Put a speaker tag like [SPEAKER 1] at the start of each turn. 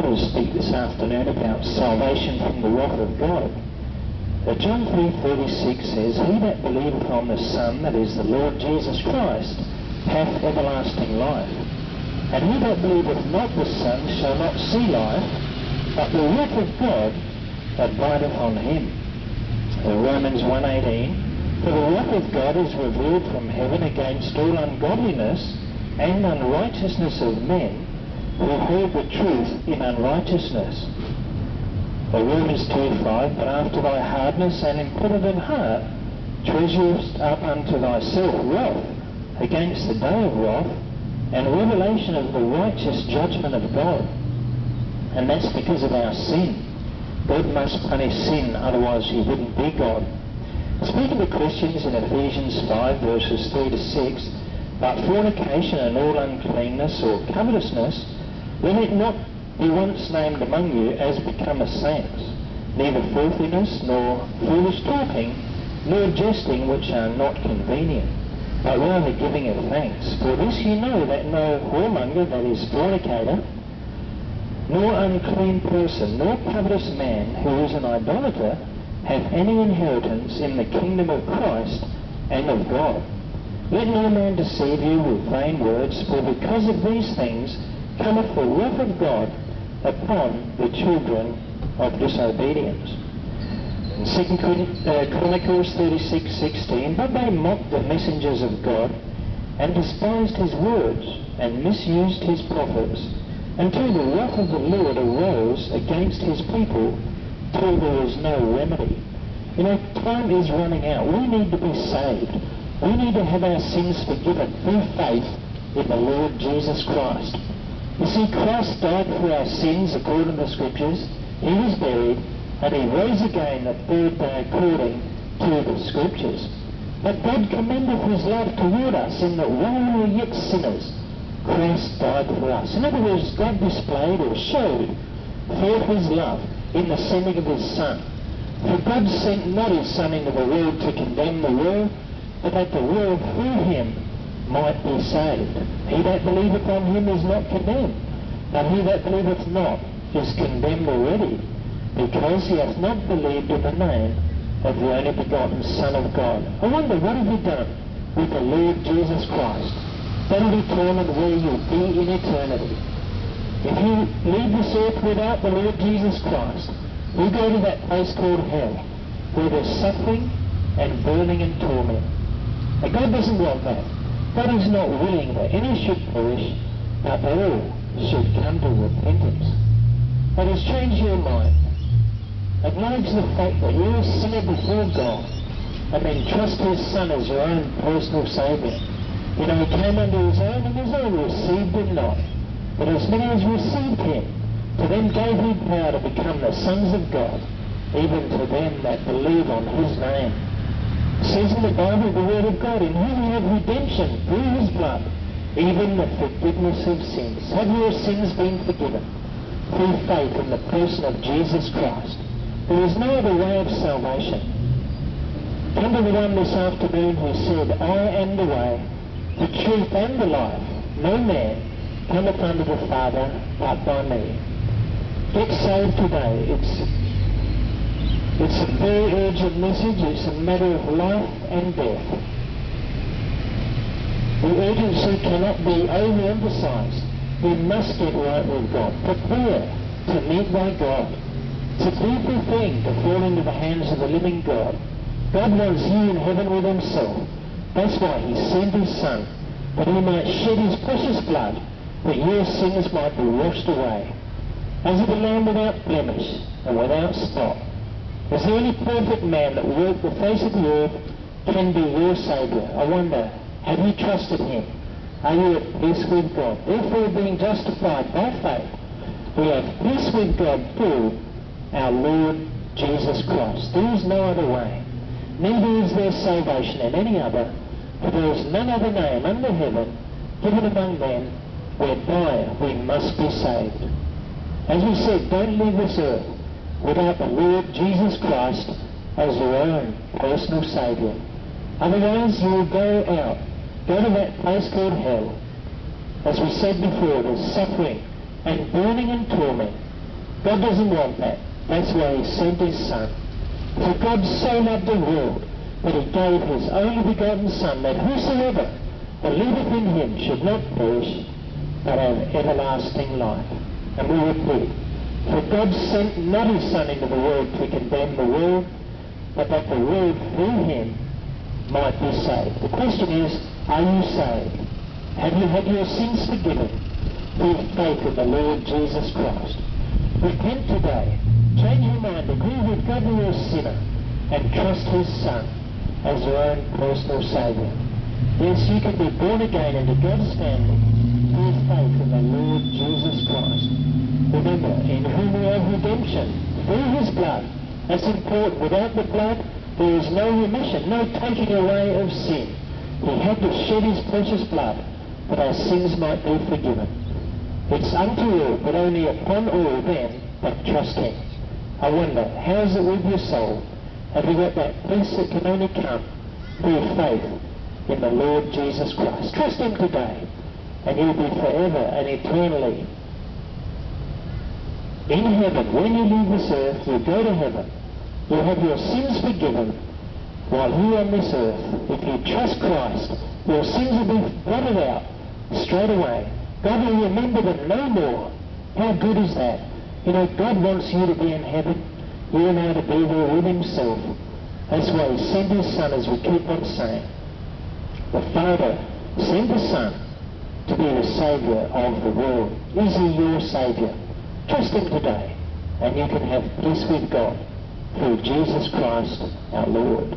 [SPEAKER 1] want to speak this afternoon about salvation from the wrath of God. John 3:36 says, "He that believeth on the Son, that is the Lord Jesus Christ, hath everlasting life. And he that believeth not the Son shall not see life, but the wrath of God abideth on him." Romans 1:18, "For the wrath of God is revealed from heaven against all ungodliness and unrighteousness of men, who hold the truth in unrighteousness." Romans 2:5, "But after thy hardness and impenitent heart treasurest up unto thyself wrath against the day of wrath and revelation of the righteous judgment of God." And that's because of our sin. God must punish sin, otherwise he wouldn't be God. Speaking to Christians in Ephesians 5 verses 3 to 6, "But fornication and all uncleanness or covetousness, let it not be once named among you as becometh saints, neither filthiness, nor foolish talking, nor jesting, which are not convenient, but rather giving of thanks. For this ye know, that no whoremonger, that is fornicator, nor unclean person, nor covetous man, who is an idolater, hath any inheritance in the kingdom of Christ and of God. Let no man deceive you with vain words, for because of these things cometh the wrath of God upon the children of disobedience." In 2 Chronicles 36:16, "But they mocked the messengers of God, and despised his words, and misused his prophets, until the wrath of the Lord arose against his people, till there was no remedy." You know, time is running out. We need to be saved. We need to have our sins forgiven through faith in the Lord Jesus Christ. You see, Christ died for our sins according to the Scriptures. He was buried, and he rose again the third day according to the Scriptures. But God commendeth his love toward us in that while we were yet sinners, Christ died for us. In other words, God displayed or showed forth his love in the sending of his Son. For God sent not his Son into the world to condemn the world, but that the world through him might be saved. He that believeth on him is not condemned, but he that believeth not is condemned already, because he hath not believed in the name of the only begotten Son of God. I wonder, what have you done with the Lord Jesus Christ? That will determine where you'll be in eternity. If you leave this earth without the Lord Jesus Christ, you go to that place called hell, where there's suffering and burning and torment. But God doesn't want that. God is not willing that any should perish, but that all should come to repentance. Let us change your mind. Acknowledge the fact that you're a sinner before God, and then trust his Son as your own personal Saviour. You know, he came unto his own, and his own received him not. But as many as received him, to them gave he power to become the sons of God, even to them that believe on his name. It says in the Bible, the Word of God, in whom we have redemption through his blood, even the forgiveness of sins. Have your sins been forgiven through faith in the person of Jesus Christ? There is no other way of salvation. Come to the one this afternoon who said, "I am the way, the truth and the life. No man cometh unto the Father but by me." Get saved today. It's a very urgent message. It's a matter of life and death. The urgency cannot be overemphasized. We must get right with God. Prepare to meet thy God. It's a beautiful thing to fall into the hands of the living God. God wants you in heaven with himself. That's why he sent his Son, that he might shed his precious blood, that your sins might be washed away. As of a lamb without blemish and without spot. Is there any perfect man that walked the face of the earth can be your Saviour? I wonder, have you trusted him? Are you at peace with God? Therefore, being justified by faith, we have peace with God through our Lord Jesus Christ. There is no other way. Neither is there salvation in any other, for there is none other name under heaven given among men whereby we must be saved. As we said, don't leave this earth without the Lord Jesus Christ as your own personal Saviour. Otherwise you will go to that place called hell. As we said before, there's suffering and burning and torment God doesn't want that. That's why he sent his Son. For God so loved the world that he gave his only begotten Son, that whosoever believeth in him should not perish, but have everlasting life. And we repeat, for God sent not his Son into the world to condemn the world, but that the world through him might be saved. The question is, are you saved? Have you had your sins forgiven through faith in the Lord Jesus Christ? Repent today. Change your mind. Agree with God that you're a sinner and trust his Son as your own personal Saviour. Yes, you can be born again into God's family through faith in the Lord Jesus Christ. Remember, in whom we have redemption through his blood. That's important. Without the blood, there is no remission, no taking away of sin. He had to shed his precious blood that our sins might be forgiven. It's unto all, but only upon all them that trust him. I wonder, how is it with your soul? Have you got that peace that can only come through faith in the Lord Jesus Christ? Trust him today, and you'll be forever and eternally in heaven. When you leave this earth, you'll go to heaven. You'll have your sins forgiven while here on this earth. If you trust Christ, your sins will be blotted out straight away. God will remember them no more. How good is that? You know, God wants you to be in heaven. You and I to be there with himself. That's why he sent his Son, as we keep on saying. The Father sent the Son to be the Saviour of the world. Is he your Saviour? Trust him today, and you can have peace with God through Jesus Christ our Lord.